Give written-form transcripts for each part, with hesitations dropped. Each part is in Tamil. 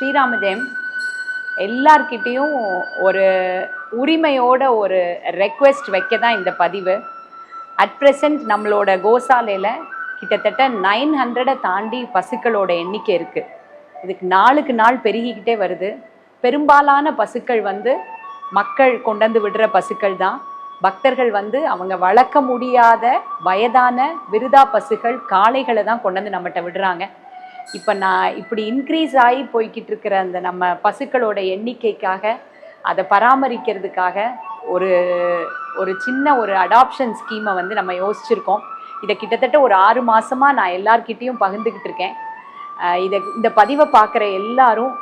ஸ்ரீராம ஜெயம் எல்லார்கிட்டேயும் ஒரு உரிமையோட ஒரு ரெக்வெஸ்ட் வைக்க தான் இந்த பதிவு. அட் ப்ரெசண்ட் நம்மளோட கோசாலையில் கிட்டத்தட்ட 900 தாண்டி பசுக்களோட எண்ணிக்கை இருக்குது. இதுக்கு நாளுக்கு நாள் பெருகிக்கிட்டே வருது. பெரும்பாலான பசுக்கள் மக்கள் கொண்டு வந்து விடுற பசுக்கள் தான். பக்தர்கள் அவங்க வளர்க்க முடியாத வயதான விருதா பசுகள் காளைகளை தான் கொண்டு வந்து நம்மகிட்ட விடுறாங்க. இப்போ நான் இப்படி இன்க்ரீஸ் ஆகி போய்கிட்டு இருக்கிற அந்த நம்ம பசுக்களோட எண்ணிக்கைக்காக அதை பராமரிக்கிறதுக்காக ஒரு ஒரு சின்ன ஒரு அடாப்ஷன் ஸ்கீமை நம்ம யோசிச்சுருக்கோம். இதை கிட்டத்தட்ட ஒரு 6 மாதமாக நான் எல்லார்கிட்டேயும் பகிர்ந்துக்கிட்டு இருக்கேன். இந்த பதிவை பார்க்குற எல்லாரும்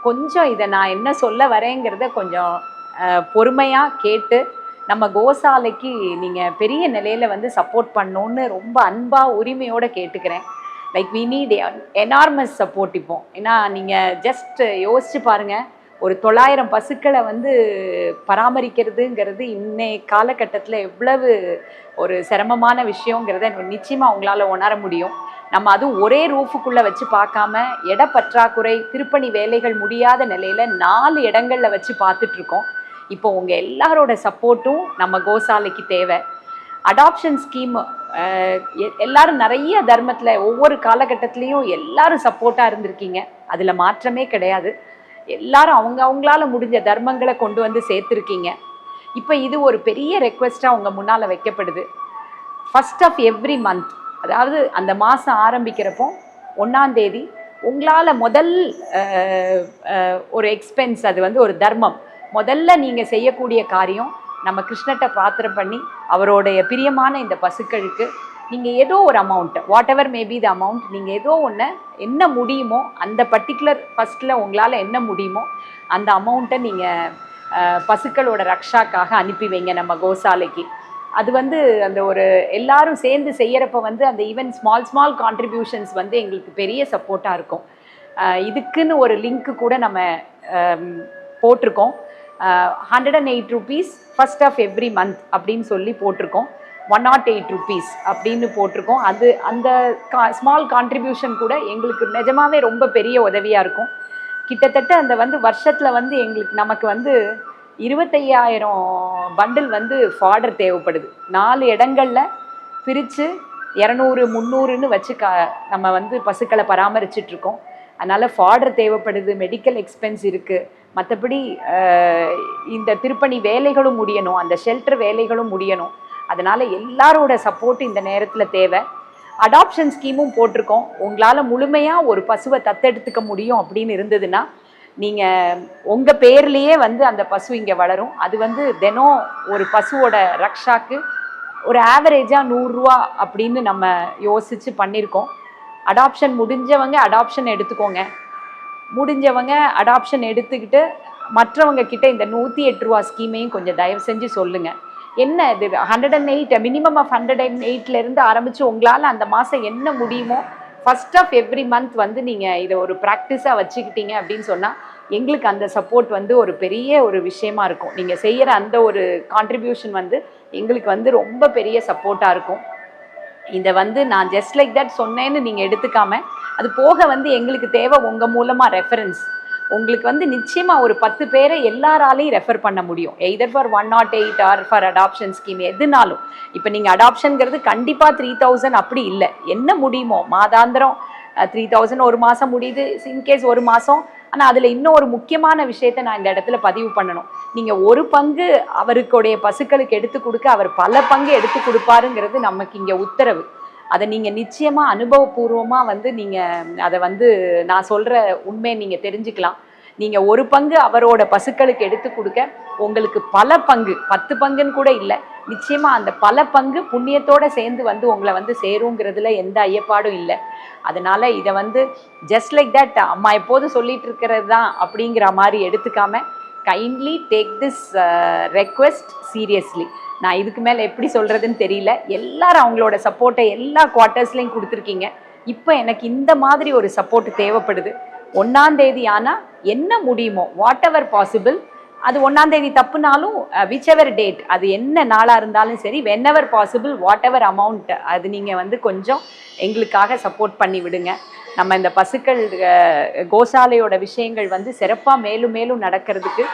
கொஞ்சம் இதை நான் என்ன சொல்ல வரேங்கிறத கொஞ்சம் பொறுமையாக கேட்டு நம்ம கோசாலைக்கு நீங்கள் பெரிய நிலையில் சப்போர்ட் பண்ணணுன்னு ரொம்ப அன்பாக உரிமையோடு கேட்டுக்கிறேன். Like we need enormous support. இப்போ ஏன்னா நீங்கள் ஜஸ்ட் யோசிச்சு பாருங்கள், ஒரு 900 பசுக்களை பராமரிக்கிறதுங்கிறது இன்னைய காலகட்டத்தில் எவ்வளவு ஒரு சிரமமான விஷயங்கிறத நிச்சயமாக உங்களால் உணர முடியும். நம்ம அதுவும் ஒரே ரூஃபுக்குள்ளே வச்சு பார்க்காம இட பற்றாக்குறை, திருப்பணி வேலைகள் முடியாத நிலையில் 4 இடங்களில் வச்சு பார்த்துட்ருக்கோம். இப்போ உங்கள் எல்லாரோட சப்போர்ட்டும் நம்ம கோசாலைக்கு தேவை. அடாப்ஷன் ஸ்கீம் எல்லாரும் நிறைய தர்மத்தில் ஒவ்வொரு காலகட்டத்திலையும் எல்லாரும் சப்போர்ட்டாக இருந்திருக்கீங்க, அதில் மாற்றமே கிடையாது. எல்லாரும் அவங்களால முடிஞ்ச தர்மங்களை கொண்டு வந்து சேர்த்துருக்கீங்க. இப்போ இது ஒரு பெரிய ரெக்வெஸ்ட்டாக உங்கள் முன்னால் வைக்கப்படுது. ஃபர்ஸ்ட் ஆஃப் எவ்ரி மந்த், அதாவது அந்த மாதம் ஆரம்பிக்கிறப்போ 1ஆம் தேதி உங்களால் முதல் ஒரு எக்ஸ்பென்ஸ், அது ஒரு தர்மம். முதல்ல நீங்கள் செய்யக்கூடிய காரியம், நம்ம கிருஷ்ணத்தை பிரார்த்தனை பண்ணி அவருடைய பிரியமான இந்த பசுக்களுக்கு நீங்கள் ஏதோ ஒரு amount, what ever maybe the amount, நீங்கள் ஏதோ ஒன்று என்ன முடியுமோ அந்த பர்டிகுலர் ஃபஸ்ட்டில் உங்களால் என்ன முடியுமோ அந்த அமௌண்ட்டை நீங்கள் பசுக்களோட ரக்ஷாக்காக அனுப்பி வைங்க நம்ம கோசாலைக்கு. அது அந்த ஒரு எல்லாரும் சேர்ந்து செய்கிறப்ப அந்த ஈவன் ஸ்மால் கான்ட்ரிபியூஷன்ஸ் எங்களுக்கு பெரிய சப்போர்ட்டாக இருக்கும். இதுக்குன்னு ஒரு லிங்க்கு கூட நம்ம போட்டிருக்கோம். 108 rupees first of every month அப்படின்னு சொல்லி போட்டிருக்கோம். 108 rupees அப்படின்னு போட்டிருக்கோம். அந்த ஸ்மால் கான்ட்ரிபியூஷன் கூட எங்களுக்கு நிஜமாவே ரொம்ப பெரிய உதவியாக இருக்கும். கிட்டத்தட்ட அந்த வருஷத்தில் எங்களுக்கு நமக்கு 25,000 பண்டில் ஃபாடர் தேவைப்படுது. 4 இடங்களில் பிரித்து 200, 300ன்னு வச்சு நம்ம பசுக்களை பராமரிச்சிட்ருக்கோம். அதனால் ஃபாடர் தேவைப்படுது, மெடிக்கல் எக்ஸ்பென்ஸ் இருக்குது. மற்றபடி இந்த திருப்பணி வேலைகளும் முடியணும், அந்த ஷெல்டர் வேலைகளும் முடியணும். அதனால் எல்லாரோட சப்போர்ட் இந்த நேரத்தில் தேவை. அடாப்ஷன் ஸ்கீமும் போட்டிருக்கோம். உங்களால் முழுமையாக ஒரு பசுவை தத்தெடுத்துக்க முடியும் அப்படின்னு இருந்ததுன்னா நீங்கள் உங்கள் பேர்லேயே அந்த பசு இங்கே வளரும். அது தினம் ஒரு பசுவோட ரக்ஷாக்கு ஒரு ஆவரேஜாக 100 ரூபா அப்படின்னு நம்ம யோசித்து பண்ணியிருக்கோம். அடாப்ஷன் முடிஞ்சவங்க அடாப்ஷன் எடுத்துக்கோங்க. முடிஞ்சவங்க அடாப்ஷன் எடுத்துக்கிட்டு மற்றவங்க கிட்ட இந்த 108 ரூபா ஸ்கீமையும் கொஞ்சம் தயவு செஞ்சு சொல்லுங்கள். என்ன இது 108, மினிமம் ஆஃப் 108லேருந்து ஆரம்பித்து உங்களால் அந்த மாதம் என்ன முடியுமோ ஃபர்ஸ்ட் ஆஃப் எவ்ரி மந்த் நீங்கள் இதை ஒரு ப்ராக்டிஸாக வச்சுக்கிட்டீங்க அப்படின்னு சொன்னால் எங்களுக்கு அந்த சப்போர்ட் ஒரு பெரிய ஒரு விஷயமா இருக்கும். நீங்கள் செய்கிற அந்த ஒரு கான்ட்ரிபியூஷன் எங்களுக்கு ரொம்ப பெரிய சப்போர்ட்டாக இருக்கும். இதை நான் ஜஸ்ட் லைக் தட் சொன்னேன்னு நீங்கள் எடுத்துக்காம, அது போக எங்களுக்கு தேவை உங்கள் மூலமாக ரெஃபரன்ஸ். உங்களுக்கு நிச்சயமாக ஒரு 10 பேரை எல்லாராலையும் ரெஃபர் பண்ண முடியும். Either for 108 or for adoption scheme, எதுனாலும். இப்போ நீங்கள் அடாப்ஷனுங்கிறது கண்டிப்பாக 3000 அப்படி இல்லை, என்ன முடியுமோ மாதாந்திரம் 3000 ஒரு மாதம் முடியுது, இன்கேஸ் ஒரு மாதம். ஆனால் அதில் இன்னும் ஒரு முக்கியமான விஷயத்தை நான் இந்த இடத்துல பதிவு பண்ணணும். நீங்கள் ஒரு பங்கு அவருக்குடைய பசுக்களுக்கு எடுத்து கொடுக்க அவர் பல பங்கு எடுத்து கொடுப்பாருங்கிறது நமக்கு இங்கே உத்தரவு. அதை நீங்கள் நிச்சயமாக அனுபவபூர்வமாக நீங்கள் அதை நான் சொல்கிற உண்மையை நீங்கள் தெரிஞ்சுக்கலாம். நீங்கள் ஒரு பங்கு அவரோட பசுக்களுக்கு எடுத்து கொடுக்க உங்களுக்கு பல பங்கு, 10 பங்குன்னு கூட இல்லை, நிச்சயமாக அந்த பல பங்கு புண்ணியத்தோடு சேர்ந்து உங்களை சேருங்கிறதுல எந்த ஐயப்பாடும் இல்லை. அதனால் இதை ஜஸ்ட் லைக் தட் அம்மா எப்போதும் சொல்லிட்டு இருக்கிறது தான் அப்படிங்கிற மாதிரி எடுத்துக்காம kindly take this request seriously. நான் இதுக்கு மேலே எப்படி சொல்கிறதுன்னு தெரியல. எல்லாரும் அவங்களோட சப்போர்ட்டை எல்லா குவார்ட்டர்ஸ்லையும் கொடுத்துருக்கீங்க. இப்போ எனக்கு இந்த மாதிரி ஒரு சப்போர்ட் தேவைப்படுது. 1ஆம் தேதி ஆனால் என்ன முடியுமோ, வாட் எவர் பாசிபிள், அது 1ஆம் தேதி தப்புனாலும் விச் எவர் டேட், அது என்ன நாளாக இருந்தாலும் சரி, when ever possible, what ever amount, அது நீங்கள் கொஞ்சம் எங்களுக்காக சப்போர்ட் பண்ணி விடுங்க. நம்ம இந்த பசுக்கள் கோசாலையோட விஷயங்கள் வந்து சிறப்பாக மேலும் மேலும் நடக்கிறதுக்கு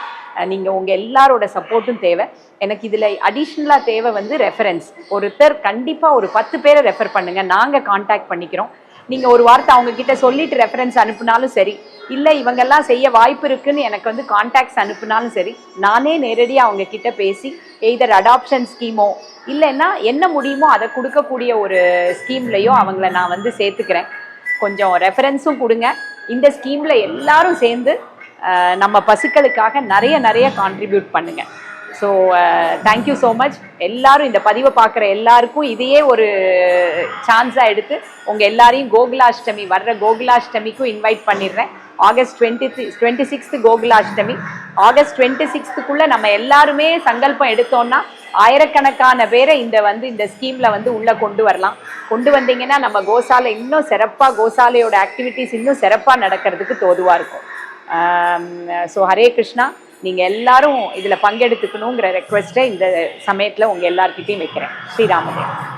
நீங்கள் உங்கள் எல்லாரோட சப்போர்ட்டும் தேவை. எனக்கு இதில் அடிஷ்னலாக தேவை வந்து ரெஃபரன்ஸ். ஒருத்தர் கண்டிப்பாக ஒரு 10 பேரை ரெஃபர் பண்ணுங்கள், நாங்கள் காண்டாக்ட் பண்ணிக்கிறோம். நீங்கள் ஒரு வார்த்தை அவங்கக்கிட்ட சொல்லிட்டு ரெஃபரன்ஸ் அனுப்புனாலும் சரி, இல்லை இவங்கெல்லாம் செய்ய வாய்ப்பு இருக்குன்னு எனக்கு வந்து காண்டாக்ட்ஸ் அனுப்புனாலும் சரி, நானே நேரடியாக அவங்கக்கிட்ட பேசி எய்தர் அடாப்ஷன் ஸ்கீமோ இல்லைன்னா என்ன முடியுமோ அதை கொடுக்கக்கூடிய ஒரு ஸ்கீம்லையோ அவங்கள நான் வந்து சேர்த்துக்கிறேன். கொஞ்சம் ரெஃபரன்ஸும் கொடுங்க. இந்த ஸ்கீமில் எல்லாரும் சேர்ந்து நம்ம பசுக்களுக்காக நிறைய கான்ட்ரிபியூட் பண்ணுங்கள். So thank you so much. எல்லாரும் இந்த பதிவை பார்க்குற எல்லாருக்கும் இதையே ஒரு சான்ஸாக எடுத்து உங்கள் எல்லாரையும் கோகுலாஷ்டமி, வர்ற கோகுலாஷ்டமிக்கும் இன்வைட் பண்ணிடுறேன். ஆகஸ்ட் 26 கோகுலாஷ்டமி. ஆகஸ்ட் 26க்குள்ளே நம்ம எல்லாருமே சங்கல்பம் எடுத்தோம்னா ஆயிரக்கணக்கான பேரை இந்த ஸ்கீமில் வந்து உள்ளே கொண்டு வரலாம். கொண்டு வந்தீங்கன்னா நம்ம கோசாலை இன்னும் சிறப்பாக, கோசாலையோட ஆக்டிவிட்டீஸ் இன்னும் சிறப்பாக நடக்கிறதுக்கு தோதுவாக இருக்கும். ஸோ ஹரே கிருஷ்ணா. நீங்கள் எல்லாரும் இதில் பங்கெடுத்துக்கணுங்கிற ரெக்வெஸ்ட்டை இந்த சமயத்தில் உங்கள் எல்லார்கிட்டையும் வைக்கிறேன். ஸ்ரீராமதேவ்.